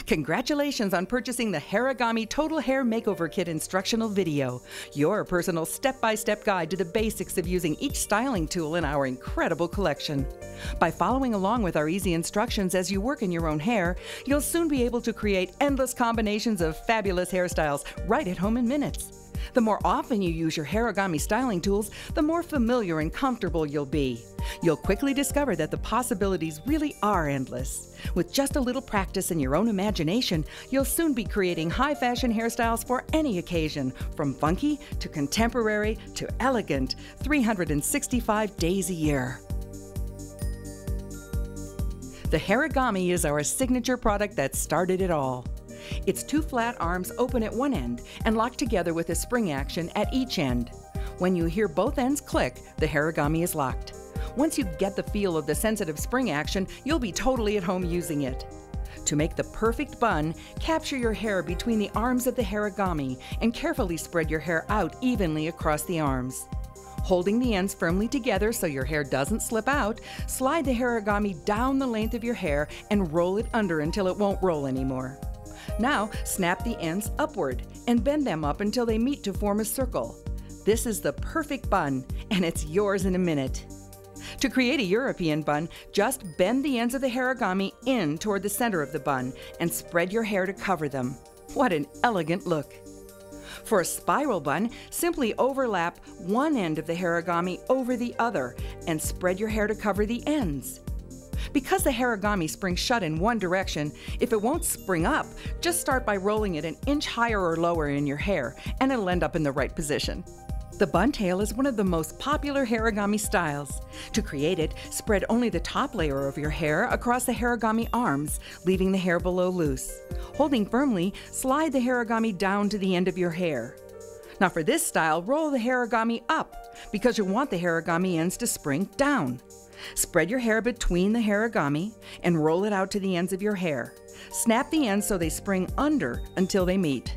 Congratulations on purchasing the Harigami Total Hair Makeover Kit instructional video, your personal step-by-step guide to the basics of using each styling tool in our incredible collection. By following along with our easy instructions as you work in your own hair, you'll soon be able to create endless combinations of fabulous hairstyles right at home in minutes. The more often you use your Harigami styling tools, the more familiar and comfortable you'll be. You'll quickly discover that the possibilities really are endless. With just a little practice and your own imagination, you'll soon be creating high-fashion hairstyles for any occasion, from funky to contemporary to elegant, 365 days a year. The Harigami is our signature product that started it all. Its two flat arms open at one end and lock together with a spring action at each end. When you hear both ends click, the Harigami is locked. Once you get the feel of the sensitive spring action, you'll be totally at home using it. To make the perfect bun, capture your hair between the arms of the Harigami and carefully spread your hair out evenly across the arms. Holding the ends firmly together so your hair doesn't slip out, slide the Harigami down the length of your hair and roll it under until it won't roll anymore. Now, snap the ends upward and bend them up until they meet to form a circle. This is the perfect bun, and it's yours in a minute. To create a European bun, just bend the ends of the Harigami in toward the center of the bun and spread your hair to cover them. What an elegant look! For a spiral bun, simply overlap one end of the Harigami over the other and spread your hair to cover the ends. Because the Harigami springs shut in one direction, if it won't spring up, just start by rolling it an inch higher or lower in your hair, and it'll end up in the right position. The bun tail is one of the most popular Harigami styles. To create it, spread only the top layer of your hair across the Harigami arms, leaving the hair below loose. Holding firmly, slide the Harigami down to the end of your hair. Now for this style, roll the Harigami up, because you want the Harigami ends to spring down. Spread your hair between the Harigami and roll it out to the ends of your hair. Snap the ends so they spring under until they meet.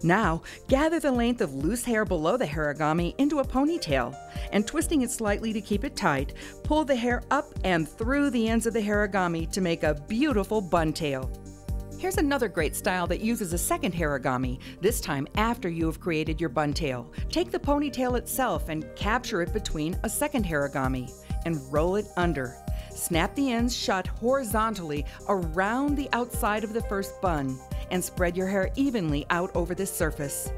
Now, gather the length of loose hair below the Harigami into a ponytail, and twisting it slightly to keep it tight, pull the hair up and through the ends of the Harigami to make a beautiful bun tail. Here's another great style that uses a second Harigami, this time after you have created your bun tail. Take the ponytail itself and capture it between a second Harigami and roll it under. Snap the ends shut horizontally around the outside of the first bun and spread your hair evenly out over the surface.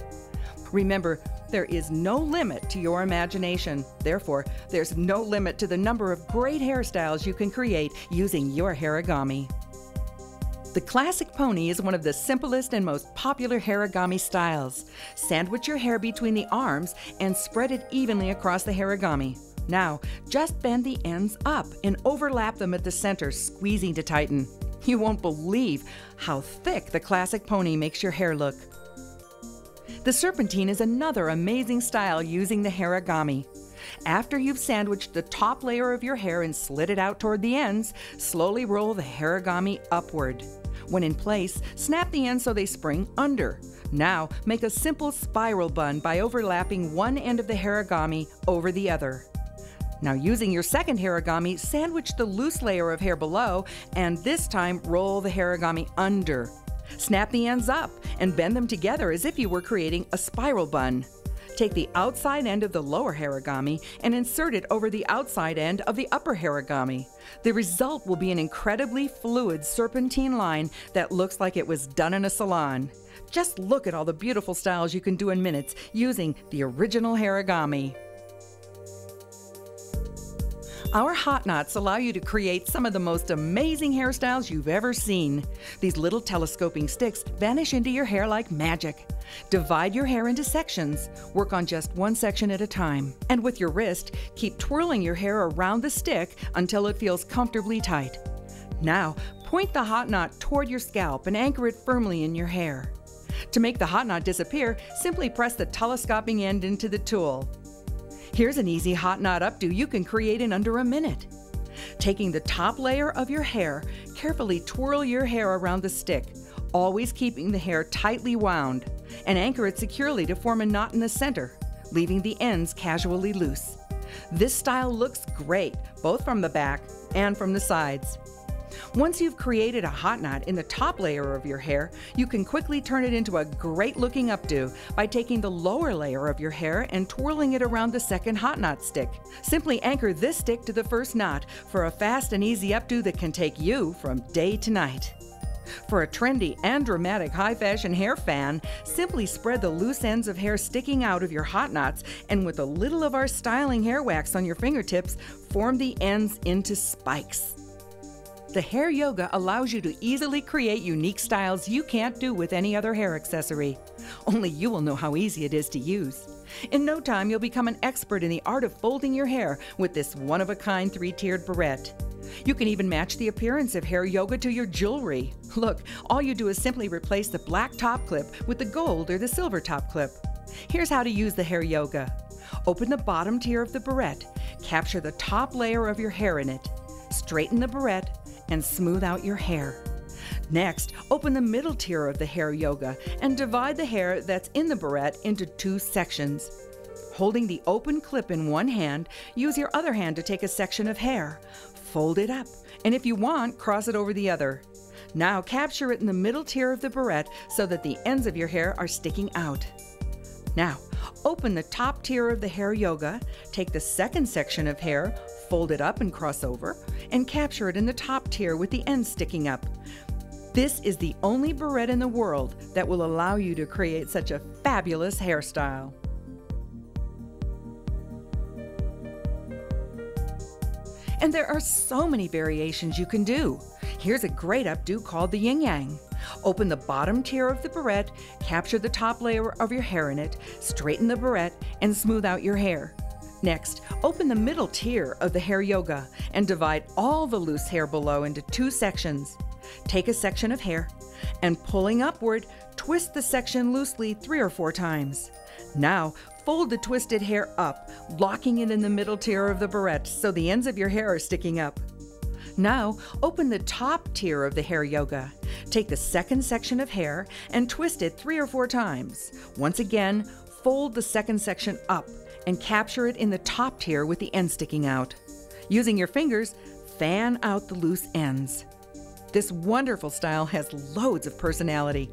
Remember, there is no limit to your imagination. Therefore, there's no limit to the number of great hairstyles you can create using your Harigami. The classic pony is one of the simplest and most popular Harigami styles. Sandwich your hair between the arms and spread it evenly across the Harigami. Now, just bend the ends up and overlap them at the center, squeezing to tighten. You won't believe how thick the classic pony makes your hair look. The serpentine is another amazing style using the Harigami. After you've sandwiched the top layer of your hair and slid it out toward the ends, slowly roll the Harigami upward. When in place, snap the ends so they spring under. Now, make a simple spiral bun by overlapping one end of the Harigami over the other. Now, using your second Harigami, sandwich the loose layer of hair below, and this time roll the Harigami under. Snap the ends up and bend them together as if you were creating a spiral bun. Take the outside end of the lower Harigami and insert it over the outside end of the upper Harigami. The result will be an incredibly fluid serpentine line that looks like it was done in a salon. Just look at all the beautiful styles you can do in minutes using the original Harigami. Our hot knots allow you to create some of the most amazing hairstyles you've ever seen. These little telescoping sticks vanish into your hair like magic. Divide your hair into sections. Work on just one section at a time. And with your wrist, keep twirling your hair around the stick until it feels comfortably tight. Now, point the hot knot toward your scalp and anchor it firmly in your hair. To make the hot knot disappear, simply press the telescoping end into the tool. Here's an easy hot knot updo you can create in under a minute. Taking the top layer of your hair, carefully twirl your hair around the stick, always keeping the hair tightly wound, and anchor it securely to form a knot in the center, leaving the ends casually loose. This style looks great, both from the back and from the sides. Once you've created a hot knot in the top layer of your hair, you can quickly turn it into a great looking updo by taking the lower layer of your hair and twirling it around the second hot knot stick. Simply anchor this stick to the first knot for a fast and easy updo that can take you from day to night. For a trendy and dramatic high-fashion hair fan, simply spread the loose ends of hair sticking out of your hot knots and with a little of our styling hair wax on your fingertips, form the ends into spikes. The hair yoga allows you to easily create unique styles you can't do with any other hair accessory. Only you will know how easy it is to use. In no time, you'll become an expert in the art of folding your hair with this one-of-a-kind three-tiered barrette. You can even match the appearance of hair yoga to your jewelry. Look, all you do is simply replace the black top clip with the gold or the silver top clip. Here's how to use the hair yoga. Open the bottom tier of the barrette, capture the top layer of your hair in it, straighten the barrette, and smooth out your hair. Next, open the middle tier of the hair yoga and divide the hair that's in the barrette into two sections. Holding the open clip in one hand, use your other hand to take a section of hair. Fold it up, and if you want, cross it over the other. Now capture it in the middle tier of the barrette so that the ends of your hair are sticking out. Now, open the top tier of the hair yoga, take the second section of hair, fold it up and cross over, and capture it in the top tier with the ends sticking up. This is the only barrette in the world that will allow you to create such a fabulous hairstyle. And there are so many variations you can do. Here's a great updo called the yin yang. Open the bottom tier of the barrette, capture the top layer of your hair in it, straighten the barrette, and smooth out your hair. Next, open the middle tier of the hair yoga and divide all the loose hair below into two sections. Take a section of hair and pulling upward, twist the section loosely 3 or 4 times. Now, fold the twisted hair up, locking it in the middle tier of the barrette so the ends of your hair are sticking up. Now, open the top tier of the hair yoga. Take the second section of hair and twist it 3 or 4 times. Once again, fold the second section up and capture it in the top tier with the end sticking out. Using your fingers, fan out the loose ends. This wonderful style has loads of personality.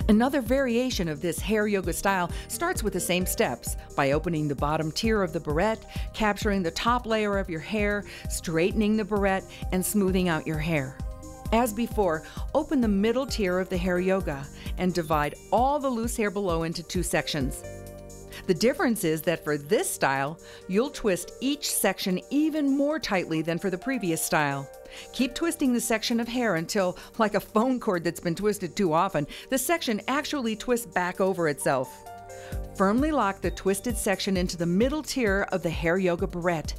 Another variation of this hair yoga style starts with the same steps by opening the bottom tier of the barrette, capturing the top layer of your hair, straightening the barrette, and smoothing out your hair. As before, open the middle tier of the hair yoga and divide all the loose hair below into 2 sections. The difference is that for this style, you'll twist each section even more tightly than for the previous style. Keep twisting the section of hair until, like a phone cord that's been twisted too often, the section actually twists back over itself. Firmly lock the twisted section into the middle tier of the hair yoga barrette.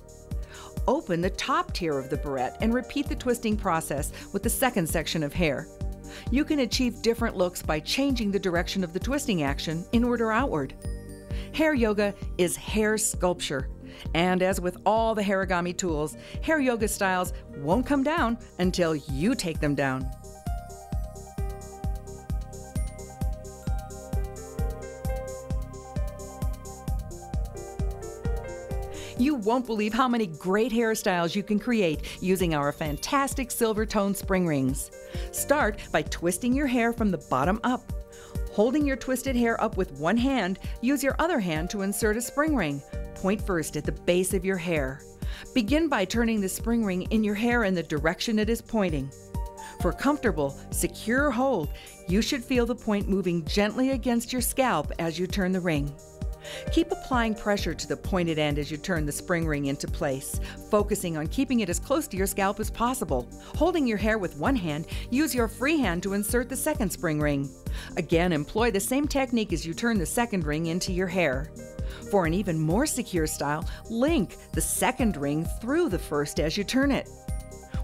Open the top tier of the barrette and repeat the twisting process with the second section of hair. You can achieve different looks by changing the direction of the twisting action in order outward. Hair yoga is hair sculpture, and as with all the Harigami tools, hair yoga styles won't come down until you take them down. You won't believe how many great hairstyles you can create using our fantastic silver tone spring rings. Start by twisting your hair from the bottom up. Holding your twisted hair up with one hand, use your other hand to insert a spring ring. Point first at the base of your hair. Begin by turning the spring ring in your hair in the direction it is pointing. For comfortable, secure hold, you should feel the point moving gently against your scalp as you turn the ring. Keep applying pressure to the pointed end as you turn the spring ring into place, focusing on keeping it as close to your scalp as possible. Holding your hair with one hand, use your free hand to insert the second spring ring. Again, employ the same technique as you turn the second ring into your hair. For an even more secure style, link the second ring through the first as you turn it.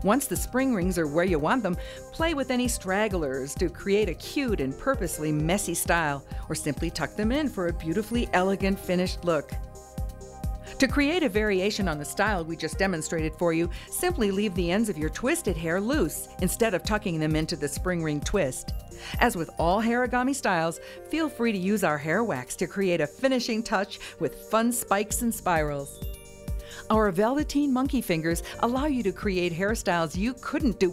Once the spring rings are where you want them, play with any stragglers to create a cute and purposely messy style, or simply tuck them in for a beautifully elegant finished look. To create a variation on the style we just demonstrated for you, simply leave the ends of your twisted hair loose instead of tucking them into the spring ring twist. As with all Harigami styles, feel free to use our hair wax to create a finishing touch with fun spikes and spirals. Our velveteen monkey fingers allow you to create hairstyles you couldn't do